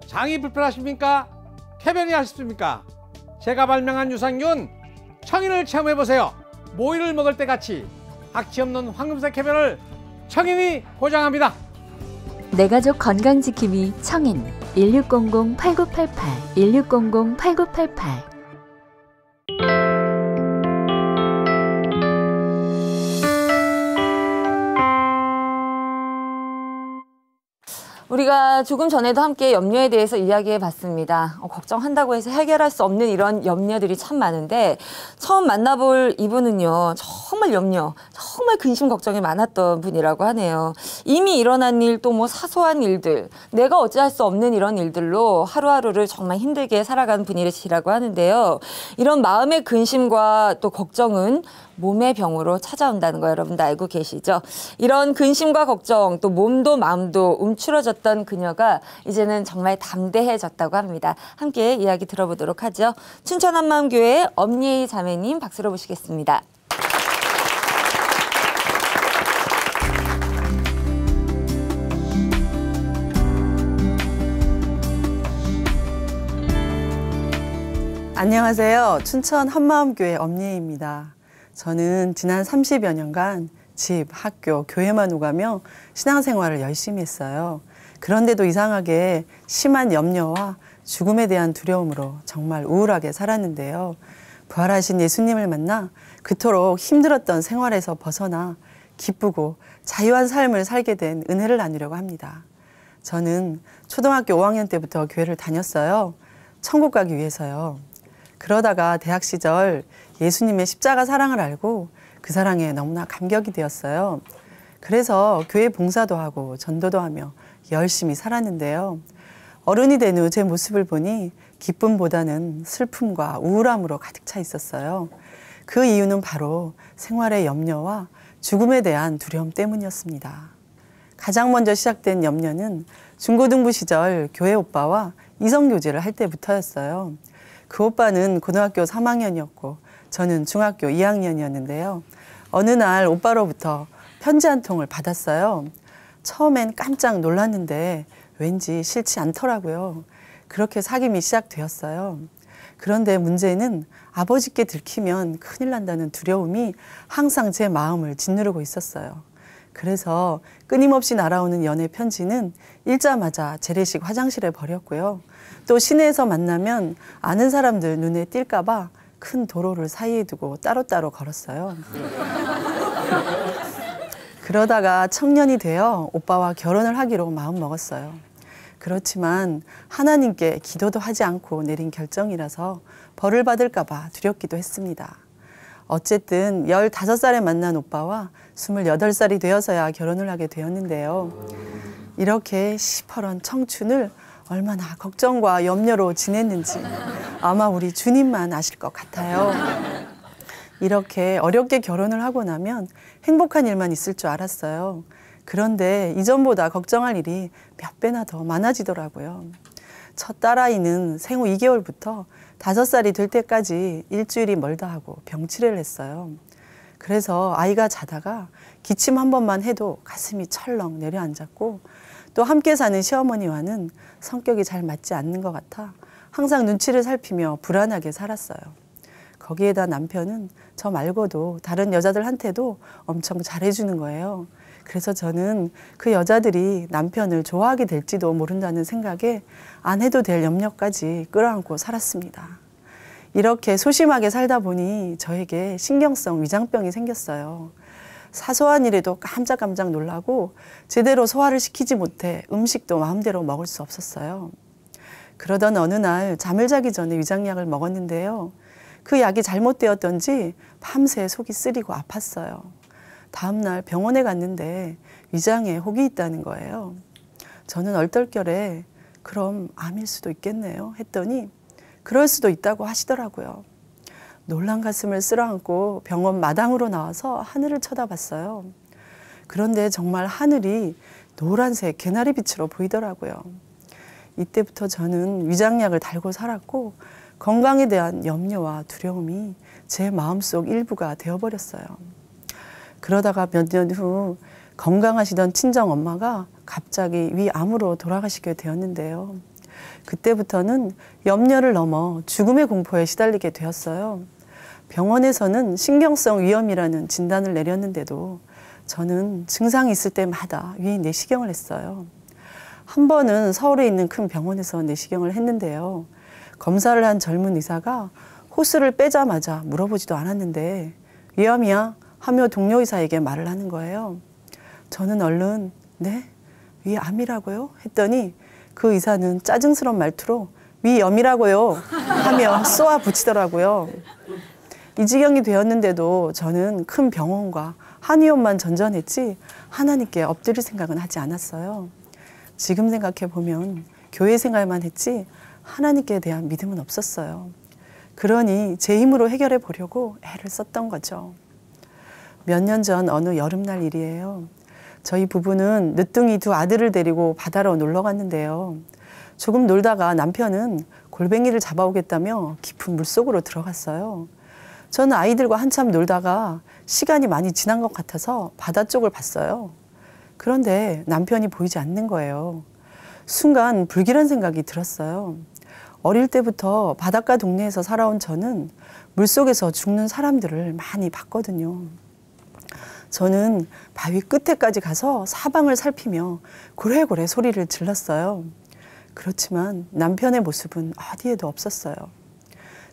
장이 불편하십니까? 쾌변이 하십니까? 제가 발명한 유산균 청인을 체험해보세요. 모이를 먹을 때 같이 악취 없는 황금색 쾌변을 청인이 보장합니다. 내 가족 건강지킴이 청인 1600-8988 1600-8988. 우리가 조금 전에도 함께 염려에 대해서 이야기해 봤습니다. 걱정한다고 해서 해결할 수 없는 이런 염려들이 참 많은데 처음 만나볼 이분은요. 정말 염려, 정말 근심 걱정이 많았던 분이라고 하네요. 이미 일어난 일 또 뭐 사소한 일들, 내가 어찌할 수 없는 이런 일들로 하루하루를 정말 힘들게 살아가는 분이시라고 하는데요. 이런 마음의 근심과 또 걱정은 몸의 병으로 찾아온다는 거 여러분도 알고 계시죠? 이런 근심과 걱정, 또 몸도 마음도 움츠러졌던 그녀가 이제는 정말 담대해졌다고 합니다. 함께 이야기 들어보도록 하죠. 춘천 한마음교회 엄예희 자매님 박수로 모시겠습니다. 안녕하세요. 춘천 한마음교회 엄예희입니다. 저는 지난 30여 년간 집, 학교, 교회만 오가며 신앙생활을 열심히 했어요. 그런데도 이상하게 심한 염려와 죽음에 대한 두려움으로 정말 우울하게 살았는데요. 부활하신 예수님을 만나 그토록 힘들었던 생활에서 벗어나 기쁘고 자유한 삶을 살게 된 은혜를 나누려고 합니다. 저는 초등학교 5학년 때부터 교회를 다녔어요. 천국 가기 위해서요. 그러다가 대학 시절 예수님의 십자가 사랑을 알고 그 사랑에 너무나 감격이 되었어요. 그래서 교회 봉사도 하고 전도도 하며 열심히 살았는데요. 어른이 된 후 제 모습을 보니 기쁨보다는 슬픔과 우울함으로 가득 차 있었어요. 그 이유는 바로 생활의 염려와 죽음에 대한 두려움 때문이었습니다. 가장 먼저 시작된 염려는 중고등부 시절 교회 오빠와 이성교제를 할 때부터였어요. 그 오빠는 고등학교 3학년이었고 저는 중학교 2학년이었는데요. 어느 날 오빠로부터 편지 한 통을 받았어요. 처음엔 깜짝 놀랐는데 왠지 싫지 않더라고요. 그렇게 사귐이 시작되었어요. 그런데 문제는 아버지께 들키면 큰일 난다는 두려움이 항상 제 마음을 짓누르고 있었어요. 그래서 끊임없이 날아오는 연애 편지는 읽자마자 재래식 화장실에 버렸고요. 또 시내에서 만나면 아는 사람들 눈에 띌까 봐 큰 도로를 사이에 두고 따로따로 걸었어요. 그러다가 청년이 되어 오빠와 결혼을 하기로 마음먹었어요. 그렇지만 하나님께 기도도 하지 않고 내린 결정이라서 벌을 받을까 봐 두렵기도 했습니다. 어쨌든 15살에 만난 오빠와 28살이 되어서야 결혼을 하게 되었는데요. 이렇게 시퍼런 청춘을 얼마나 걱정과 염려로 지냈는지 아마 우리 주님만 아실 것 같아요. 이렇게 어렵게 결혼을 하고 나면 행복한 일만 있을 줄 알았어요. 그런데 이전보다 걱정할 일이 몇 배나 더 많아지더라고요. 첫 딸아이는 생후 2개월부터 5살이 될 때까지 일주일이 멀다 하고 병치레를 했어요. 그래서 아이가 자다가 기침 한 번만 해도 가슴이 철렁 내려앉았고 또 함께 사는 시어머니와는 성격이 잘 맞지 않는 것 같아 항상 눈치를 살피며 불안하게 살았어요. 거기에다 남편은 저 말고도 다른 여자들한테도 엄청 잘해주는 거예요. 그래서 저는 그 여자들이 남편을 좋아하게 될지도 모른다는 생각에 안 해도 될 염려까지 끌어안고 살았습니다. 이렇게 소심하게 살다 보니 저에게 신경성 위장병이 생겼어요. 사소한 일에도 깜짝깜짝 놀라고 제대로 소화를 시키지 못해 음식도 마음대로 먹을 수 없었어요. 그러던 어느 날 잠을 자기 전에 위장약을 먹었는데요. 그 약이 잘못되었던지 밤새 속이 쓰리고 아팠어요. 다음날 병원에 갔는데 위장에 혹이 있다는 거예요. 저는 얼떨결에 그럼 암일 수도 있겠네요 했더니 그럴 수도 있다고 하시더라고요. 놀란 가슴을 쓸어안고 병원 마당으로 나와서 하늘을 쳐다봤어요. 그런데 정말 하늘이 노란색 개나리 빛으로 보이더라고요. 이때부터 저는 위장약을 달고 살았고 건강에 대한 염려와 두려움이 제 마음속 일부가 되어버렸어요. 그러다가 몇 년 후 건강하시던 친정엄마가 갑자기 위암으로 돌아가시게 되었는데요. 그때부터는 염려를 넘어 죽음의 공포에 시달리게 되었어요. 병원에서는 신경성 위염이라는 진단을 내렸는데도 저는 증상이 있을 때마다 위 내시경을 했어요. 한 번은 서울에 있는 큰 병원에서 내시경을 했는데요. 검사를 한 젊은 의사가 호스를 빼자마자 물어보지도 않았는데 위암이야? 하며 동료 의사에게 말을 하는 거예요. 저는 얼른 네? 위암이라고요? 했더니 그 의사는 짜증스러운 말투로 위염이라고요 하며 쏘아 붙이더라고요. 이 지경이 되었는데도 저는 큰 병원과 한의원만 전전했지 하나님께 엎드릴 생각은 하지 않았어요. 지금 생각해 보면 교회 생활만 했지 하나님께 대한 믿음은 없었어요. 그러니 제 힘으로 해결해 보려고 애를 썼던 거죠. 몇 년 전 어느 여름날 일이에요. 저희 부부는 늦둥이 두 아들을 데리고 바다로 놀러 갔는데요. 조금 놀다가 남편은 골뱅이를 잡아오겠다며 깊은 물속으로 들어갔어요. 저는 아이들과 한참 놀다가 시간이 많이 지난 것 같아서 바다 쪽을 봤어요. 그런데 남편이 보이지 않는 거예요. 순간 불길한 생각이 들었어요. 어릴 때부터 바닷가 동네에서 살아온 저는 물속에서 죽는 사람들을 많이 봤거든요. 저는 바위 끝에까지 가서 사방을 살피며 고래고래 소리를 질렀어요. 그렇지만 남편의 모습은 어디에도 없었어요.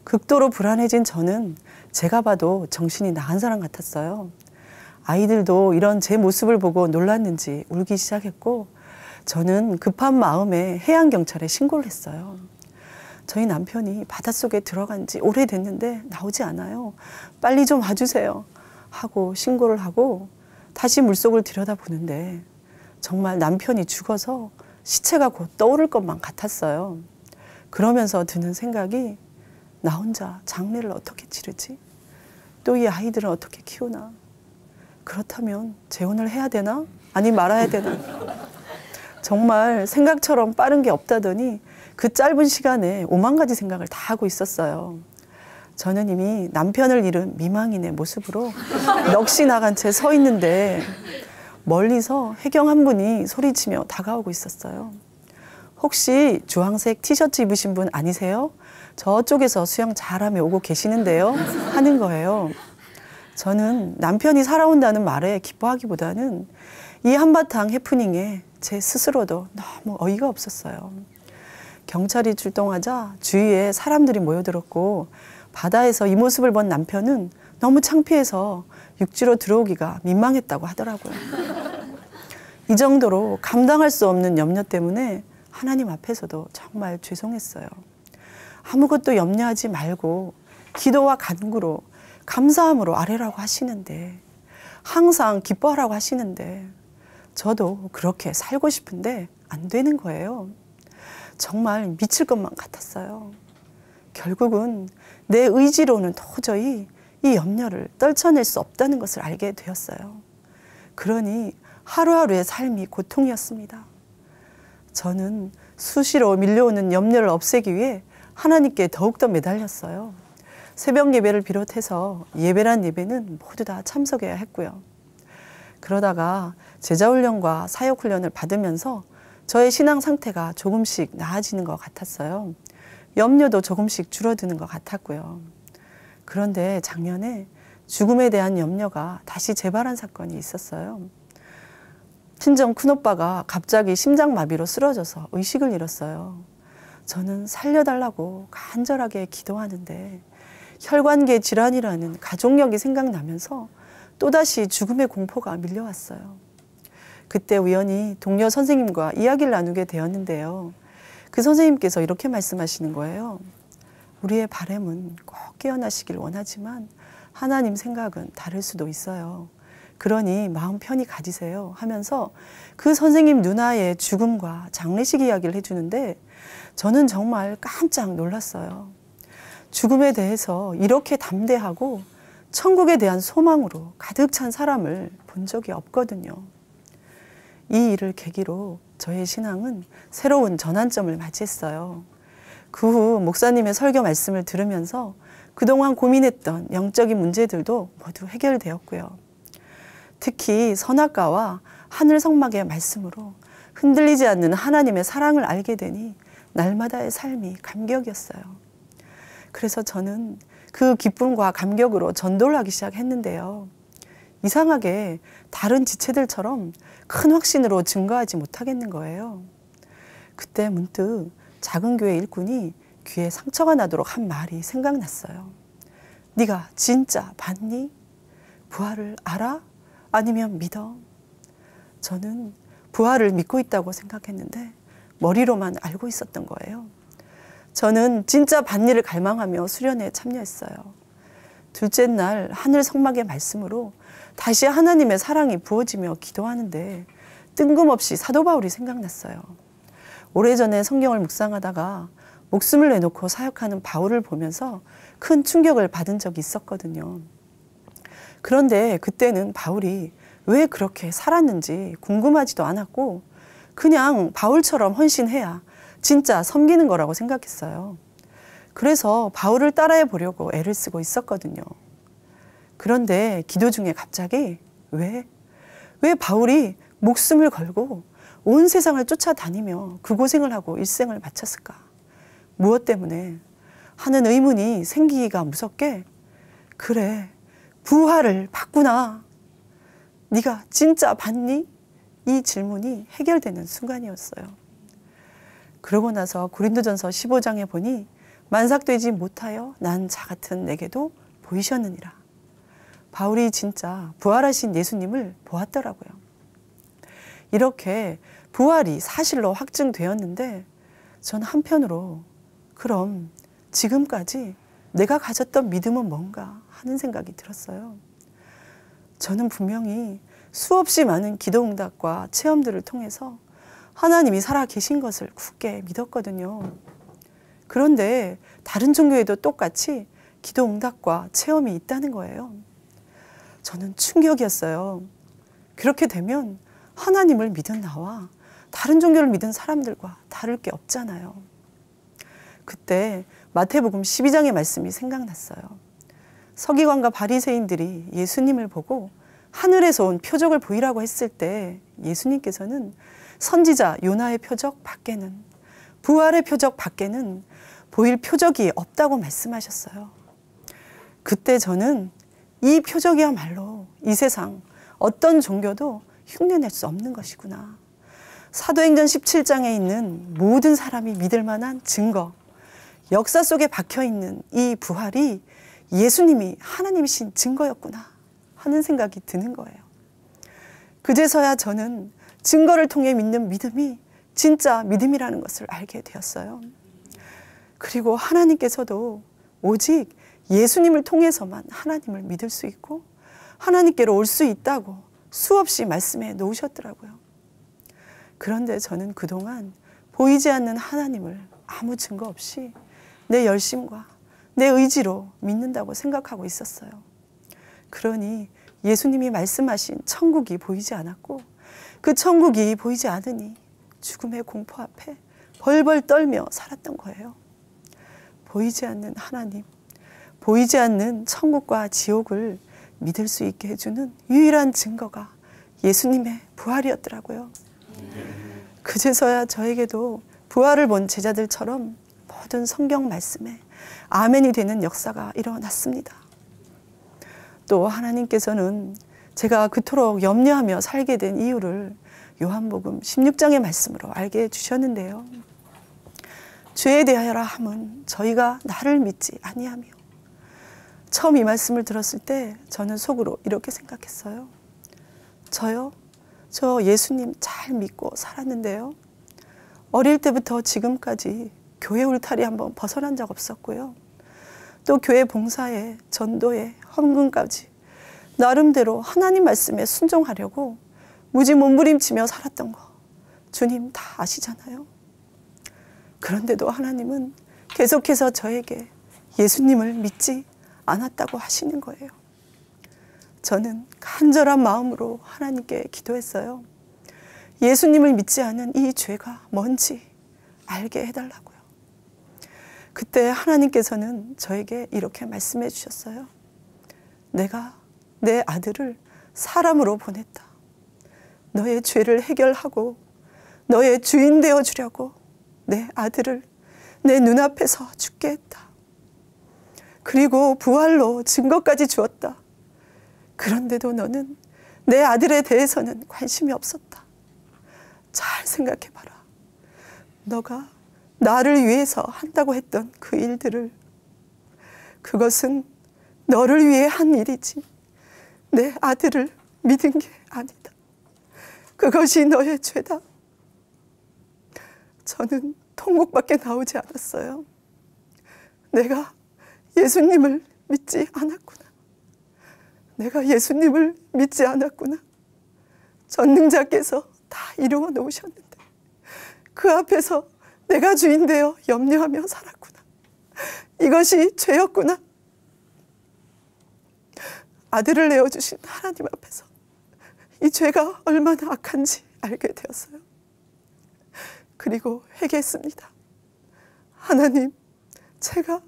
극도로 불안해진 저는 제가 봐도 정신이 나간 사람 같았어요. 아이들도 이런 제 모습을 보고 놀랐는지 울기 시작했고 저는 급한 마음에 해양경찰에 신고를 했어요. 저희 남편이 바닷속에 들어간 지 오래됐는데 나오지 않아요. 빨리 좀 와주세요. 하고 신고를 하고 다시 물속을 들여다보는데 정말 남편이 죽어서 시체가 곧 떠오를 것만 같았어요. 그러면서 드는 생각이 나 혼자 장례를 어떻게 치르지? 또 이 아이들은 어떻게 키우나? 그렇다면 재혼을 해야 되나? 아니 말아야 되나? 정말 생각처럼 빠른 게 없다더니 그 짧은 시간에 5만 가지 생각을 다 하고 있었어요. 저는 이미 남편을 잃은 미망인의 모습으로 넋이 나간 채 서 있는데 멀리서 해경 한 분이 소리치며 다가오고 있었어요. 혹시 주황색 티셔츠 입으신 분 아니세요? 저쪽에서 수영 잘하며 오고 계시는데요. 하는 거예요. 저는 남편이 살아온다는 말에 기뻐하기보다는 이 한바탕 해프닝에 제 스스로도 너무 어이가 없었어요. 경찰이 출동하자 주위에 사람들이 모여들었고 바다에서 이 모습을 본 남편은 너무 창피해서 육지로 들어오기가 민망했다고 하더라고요. 이 정도로 감당할 수 없는 염려 때문에 하나님 앞에서도 정말 죄송했어요. 아무것도 염려하지 말고 기도와 간구로 감사함으로 아뢰라고 하시는데 항상 기뻐하라고 하시는데 저도 그렇게 살고 싶은데 안 되는 거예요. 정말 미칠 것만 같았어요. 결국은 내 의지로는 도저히 이 염려를 떨쳐낼 수 없다는 것을 알게 되었어요. 그러니 하루하루의 삶이 고통이었습니다. 저는 수시로 밀려오는 염려를 없애기 위해 하나님께 더욱더 매달렸어요. 새벽 예배를 비롯해서 예배란 예배는 모두 다 참석해야 했고요. 그러다가 제자훈련과 사역훈련을 받으면서 저의 신앙 상태가 조금씩 나아지는 것 같았어요. 염려도 조금씩 줄어드는 것 같았고요. 그런데 작년에 죽음에 대한 염려가 다시 재발한 사건이 있었어요. 친정 큰오빠가 갑자기 심장마비로 쓰러져서 의식을 잃었어요. 저는 살려달라고 간절하게 기도하는데 혈관계 질환이라는 가족력이 생각나면서 또다시 죽음의 공포가 밀려왔어요. 그때 우연히 동료 선생님과 이야기를 나누게 되었는데요. 그 선생님께서 이렇게 말씀하시는 거예요. 우리의 바람은 꼭 깨어나시길 원하지만 하나님 생각은 다를 수도 있어요. 그러니 마음 편히 가지세요 하면서 그 선생님 누나의 죽음과 장례식 이야기를 해주는데 저는 정말 깜짝 놀랐어요. 죽음에 대해서 이렇게 담대하고 천국에 대한 소망으로 가득 찬 사람을 본 적이 없거든요. 이 일을 계기로 저의 신앙은 새로운 전환점을 맞이했어요. 그 후 목사님의 설교 말씀을 들으면서 그동안 고민했던 영적인 문제들도 모두 해결되었고요. 특히 선악과와 하늘 성막의 말씀으로 흔들리지 않는 하나님의 사랑을 알게 되니 날마다의 삶이 감격이었어요. 그래서 저는 그 기쁨과 감격으로 전도를 하기 시작했는데요. 이상하게 다른 지체들처럼 큰 확신으로 증거하지 못하겠는 거예요. 그때 문득 작은 교회 일꾼이 귀에 상처가 나도록 한 말이 생각났어요. 네가 진짜 봤니? 부활을 알아? 아니면 믿어? 저는 부활을 믿고 있다고 생각했는데 머리로만 알고 있었던 거예요. 저는 진짜 반일을 갈망하며 수련회에 참여했어요. 둘째 날 하늘 성막의 말씀으로 다시 하나님의 사랑이 부어지며 기도하는데 뜬금없이 사도 바울이 생각났어요. 오래전에 성경을 묵상하다가 목숨을 내놓고 사역하는 바울을 보면서 큰 충격을 받은 적이 있었거든요. 그런데 그때는 바울이 왜 그렇게 살았는지 궁금하지도 않았고 그냥 바울처럼 헌신해야 진짜 섬기는 거라고 생각했어요. 그래서 바울을 따라해 보려고 애를 쓰고 있었거든요. 그런데 기도 중에 갑자기 왜 바울이 목숨을 걸고 온 세상을 쫓아다니며 그 고생을 하고 일생을 바쳤을까? 무엇 때문에? 하는 의문이 생기기가 무섭게 그래, 부활을 봤구나. 네가 진짜 봤니? 이 질문이 해결되는 순간이었어요. 그러고 나서 고린도전서 15장에 보니 만삭되지 못하여 난 자 같은 내게도 보이셨느니라. 바울이 진짜 부활하신 예수님을 보았더라고요. 이렇게 부활이 사실로 확증되었는데 전 한편으로 그럼 지금까지 내가 가졌던 믿음은 뭔가 하는 생각이 들었어요. 저는 분명히 수없이 많은 기도응답과 체험들을 통해서 하나님이 살아계신 것을 굳게 믿었거든요. 그런데 다른 종교에도 똑같이 기도응답과 체험이 있다는 거예요. 저는 충격이었어요. 그렇게 되면 하나님을 믿은 나와 다른 종교를 믿은 사람들과 다를 게 없잖아요. 그때 마태복음 12장의 말씀이 생각났어요. 서기관과 바리새인들이 예수님을 보고 하늘에서 온 표적을 보이라고 했을 때 예수님께서는 선지자 요나의 표적 밖에는, 부활의 표적 밖에는 보일 표적이 없다고 말씀하셨어요. 그때 저는 이 표적이야말로 이 세상 어떤 종교도 흉내낼 수 없는 것이구나. 사도행전 17장에 있는 모든 사람이 믿을 만한 증거, 역사 속에 박혀있는 이 부활이 예수님이 하나님이신 증거였구나 하는 생각이 드는 거예요. 그제서야 저는 증거를 통해 믿는 믿음이 진짜 믿음이라는 것을 알게 되었어요. 그리고 하나님께서도 오직 예수님을 통해서만 하나님을 믿을 수 있고 하나님께로 올 수 있다고 수없이 말씀해 놓으셨더라고요. 그런데 저는 그동안 보이지 않는 하나님을 아무 증거 없이 내 열심과 내 의지로 믿는다고 생각하고 있었어요. 그러니 예수님이 말씀하신 천국이 보이지 않았고 그 천국이 보이지 않으니 죽음의 공포 앞에 벌벌 떨며 살았던 거예요. 보이지 않는 하나님, 보이지 않는 천국과 지옥을 믿을 수 있게 해주는 유일한 증거가 예수님의 부활이었더라고요. 그제서야 저에게도 부활을 본 제자들처럼 모든 성경 말씀에 아멘이 되는 역사가 일어났습니다. 또 하나님께서는 제가 그토록 염려하며 살게 된 이유를 요한복음 16장의 말씀으로 알게 해주셨는데요. 죄에 대하여라 함은 저희가 나를 믿지 아니하며. 처음 이 말씀을 들었을 때 저는 속으로 이렇게 생각했어요. 저요? 저 예수님 잘 믿고 살았는데요. 어릴 때부터 지금까지 교회 울타리 한번 벗어난 적 없었고요. 또 교회 봉사에, 전도에, 헌금까지 나름대로 하나님 말씀에 순종하려고 무지 몸부림치며 살았던 거 주님 다 아시잖아요. 그런데도 하나님은 계속해서 저에게 예수님을 믿지 않았다고 하시는 거예요. 저는 간절한 마음으로 하나님께 기도했어요. 예수님을 믿지 않은 이 죄가 뭔지 알게 해달라고요. 그때 하나님께서는 저에게 이렇게 말씀해 주셨어요. 내가 내 아들을 사람으로 보냈다. 너의 죄를 해결하고 너의 주인 되어 주려고 내 아들을 내 눈앞에서 죽게 했다. 그리고 부활로 증거까지 주었다. 그런데도 너는 내 아들에 대해서는 관심이 없었다. 잘 생각해봐라. 너가 나를 위해서 한다고 했던 그 일들을, 그것은 너를 위해 한 일이지 내 아들을 믿은 게 아니다. 그것이 너의 죄다. 저는 통곡밖에 나오지 않았어요. 내가 예수님을 믿지 않았구나. 내가 예수님을 믿지 않았구나. 전능자께서 다 이루어 놓으셨는데 그 앞에서 내가 주인 되어 염려하며 살았구나. 이것이 죄였구나. 아들을 내어주신 하나님 앞에서 이 죄가 얼마나 악한지 알게 되었어요. 그리고 회개했습니다. 하나님, 제가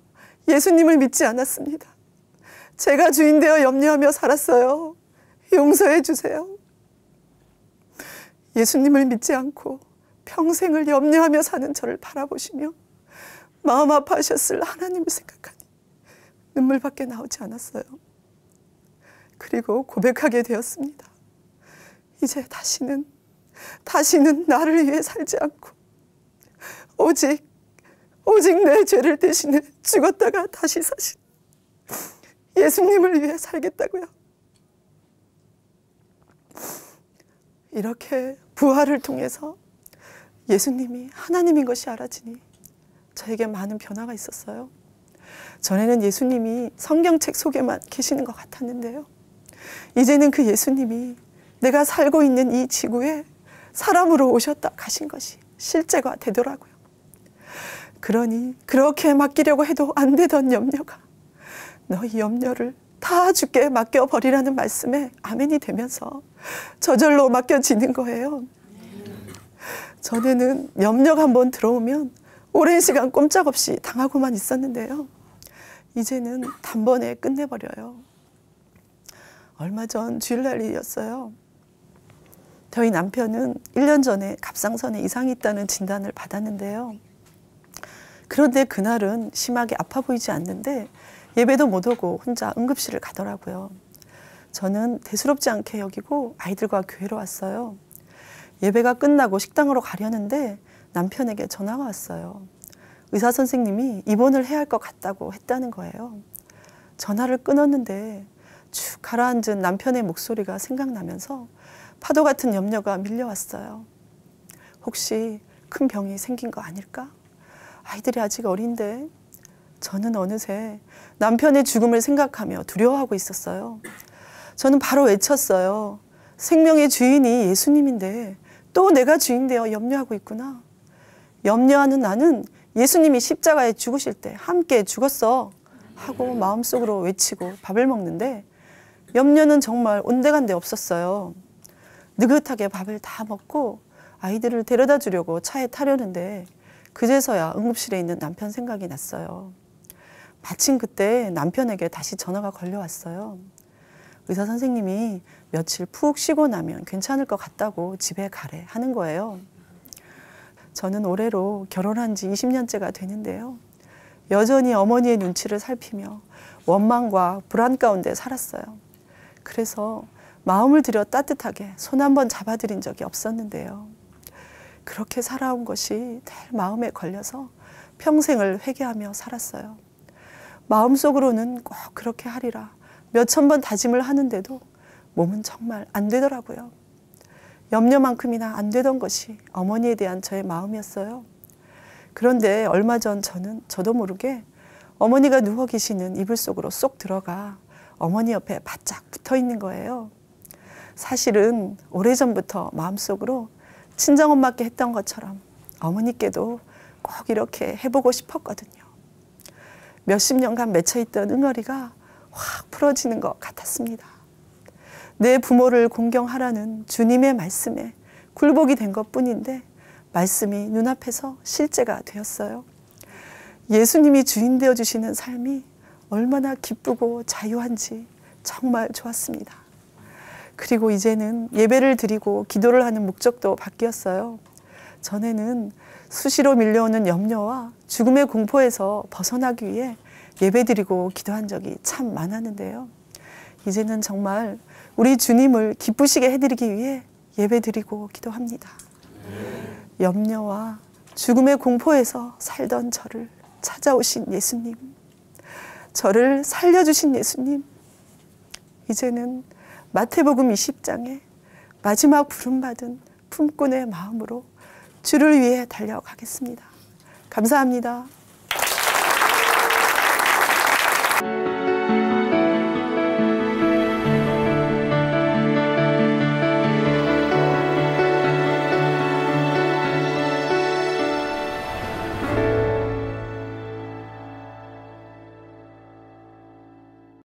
예수님을 믿지 않았습니다. 제가 주인 되어 염려하며 살았어요. 용서해 주세요. 예수님을 믿지 않고 평생을 염려하며 사는 저를 바라보시며 마음 아파하셨을 하나님을 생각하니 눈물밖에 나오지 않았어요. 그리고 고백하게 되었습니다. 이제 다시는 나를 위해 살지 않고 오직 내 죄를 대신해 죽었다가 다시 사신 예수님을 위해 살겠다고요. 이렇게 부활을 통해서 예수님이 하나님인 것이 알아지니 저에게 많은 변화가 있었어요. 전에는 예수님이 성경책 속에만 계시는 것 같았는데요. 이제는 그 예수님이 내가 살고 있는 이 지구에 사람으로 오셨다 가신 것이 실제가 되더라고요. 그러니 그렇게 맡기려고 해도 안 되던 염려가 너희 염려를 다 주께 맡겨버리라는 말씀에 아멘이 되면서 저절로 맡겨지는 거예요. 전에는 염려가 한번 들어오면 오랜 시간 꼼짝없이 당하고만 있었는데요. 이제는 단번에 끝내버려요. 얼마 전 주일날 일이었어요. 저희 남편은 1년 전에 갑상선에 이상이 있다는 진단을 받았는데요. 그런데 그날은 심하게 아파 보이지 않는데 예배도 못 오고 혼자 응급실을 가더라고요. 저는 대수롭지 않게 여기고 아이들과 교회로 왔어요. 예배가 끝나고 식당으로 가려는데 남편에게 전화가 왔어요. 의사 선생님이 입원을 해야 할 것 같다고 했다는 거예요. 전화를 끊었는데 축 가라앉은 남편의 목소리가 생각나면서 파도 같은 염려가 밀려왔어요. 혹시 큰 병이 생긴 거 아닐까? 아이들이 아직 어린데. 저는 어느새 남편의 죽음을 생각하며 두려워하고 있었어요. 저는 바로 외쳤어요. 생명의 주인이 예수님인데 또 내가 주인 되어 염려하고 있구나. 염려하는 나는 예수님이 십자가에 죽으실 때 함께 죽었어 하고 마음속으로 외치고 밥을 먹는데 염려는 정말 온데간데 없었어요. 느긋하게 밥을 다 먹고 아이들을 데려다 주려고 차에 타려는데 그제서야 응급실에 있는 남편 생각이 났어요. 마침 그때 남편에게 다시 전화가 걸려왔어요. 의사 선생님이 며칠 푹 쉬고 나면 괜찮을 것 같다고 집에 가래 하는 거예요. 저는 올해로 결혼한 지 20년째가 되는데요. 여전히 어머니의 눈치를 살피며 원망과 불안 가운데 살았어요. 그래서 마음을 들여 따뜻하게 손 한번 잡아드린 적이 없었는데요. 그렇게 살아온 것이 늘 마음에 걸려서 평생을 회개하며 살았어요. 마음속으로는 꼭 그렇게 하리라 몇천 번 다짐을 하는데도 몸은 정말 안 되더라고요. 염려만큼이나 안 되던 것이 어머니에 대한 저의 마음이었어요. 그런데 얼마 전 저도 모르게 어머니가 누워 계시는 이불 속으로 쏙 들어가 어머니 옆에 바짝 붙어 있는 거예요. 사실은 오래전부터 마음속으로 친정엄마께 했던 것처럼 어머니께도 꼭 이렇게 해보고 싶었거든요. 몇십 년간 맺혀있던 응어리가 확 풀어지는 것 같았습니다. 내 부모를 공경하라는 주님의 말씀에 굴복이 된 것뿐인데 말씀이 눈앞에서 실제가 되었어요. 예수님이 주인 되어주시는 삶이 얼마나 기쁘고 자유한지 정말 좋았습니다. 그리고 이제는 예배를 드리고 기도를 하는 목적도 바뀌었어요. 전에는 수시로 밀려오는 염려와 죽음의 공포에서 벗어나기 위해 예배드리고 기도한 적이 참 많았는데요. 이제는 정말 우리 주님을 기쁘시게 해드리기 위해 예배드리고 기도합니다. 염려와 죽음의 공포에서 살던 저를 찾아오신 예수님, 저를 살려주신 예수님, 이제는 마태복음 20장에 마지막 부름받은 품꾼의 마음으로 주를 위해 달려가겠습니다. 감사합니다.